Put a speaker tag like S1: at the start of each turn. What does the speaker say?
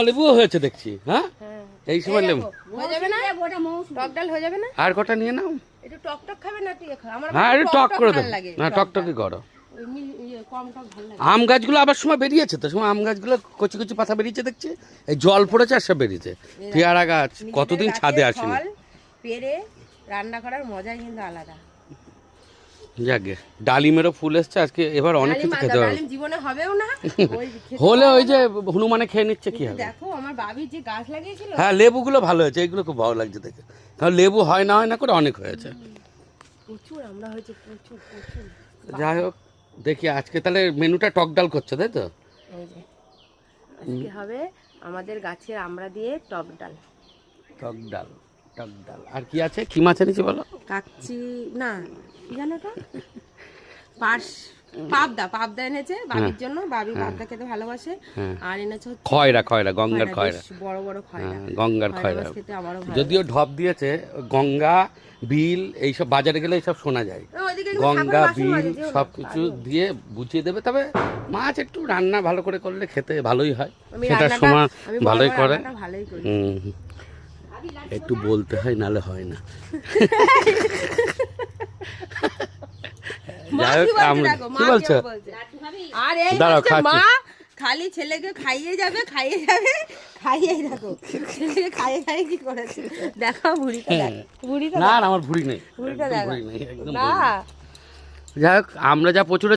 S1: লেবুও হয়েছে দেখছি। হ্যাঁ, এই সময় লেবু
S2: হয়ে যাবে না? টক ডাল হয়ে যাবে না?
S1: আর কটা নিয়ে নাও।
S2: একটু টক টক খাবে না তুই খা। আমার
S1: হ্যাঁ, একটু টক করে দাও।
S2: লাগে।
S1: হ্যাঁ, টকটকে করো।
S2: কম টক ভালো লাগে।
S1: আম গাছগুলো আবার সময় বেরিয়েছে তো, সময় আম গাছগুলো কচি কচি পাতা বেরিয়েছে দেখছি। এই জল পড়েছে আর সব বেরিয়েছে। পেয়ারা গাছ কতদিন ছাদে আসেনি।
S2: ফল পেরে রান্না করার মজাই কিন্তু আলাদা।
S1: যাকে ডালিমেরও ফুল এসছে আজকে, এবার অনেক কিছু খেতে হবে।
S2: ডালিম জীবনে হবেও না।
S1: হলে ওই যে হনুমানে খেয়ে নিচ্ছে কি হবে।
S2: দেখো আমার বাবি যে গাছ লাগিয়েছিল।
S1: হ্যাঁ, লেবুগুলো ভালো হয়েছে, এগুলো খুব ভালো লাগছে দেখে। কারণ লেবু হয় না করে অনেক হয়েছে।
S2: প্রচুর আমরা হয়েছে, প্রচুর প্রচুর।
S1: যাই হোক, দেখি আজকে তাহলে মেনুটা টক ডাল করছে, তাই তো?
S2: এই যে আজকে হবে আমাদের গাছের আমড়া দিয়ে টক ডাল।
S1: টক ডাল, টক ডাল। আর কি আছে, কি মাছ এনেছি বলো?
S2: কাচ্চি না, কি জানো তো, পাবদা এনেছে বাবির জন্য। বাবি পাবদা খেতে ভালোবাসে। আর এনেছে
S1: খয়রা, গঙ্গার খয়রা,
S2: বড় বড় খয়রা।
S1: গঙ্গার খয়রা
S2: খেতে আমারও ভালো।
S1: যদিও ঢপ দিয়েছে, গঙ্গা বিল এইসব বাজারে গেলে এইসব শোনা যায়। গঙ্গা বিল সবকিছু দিয়ে বুঝিয়ে দেবে। তবে মাছ একটু রান্না ভালো করে করলে খেতে ভালোই হয়, সেটার সময় ভালোই করে। একটু বলতে হয়, নালে হয় না। যাই হোক, কি বলছো?
S2: আর এই মা খালি ছেলেকে খাইয়ে যাবে খাইয়ে দেখো ছেলেকে খাইয়ে কি করেছে দেখো। ভুড়িটা
S1: না, আমার ভুড়ি নেই,
S2: ভুড়িটা দেখো
S1: একদম
S2: না।
S1: যাই হোক, আমরা যা প্রচুর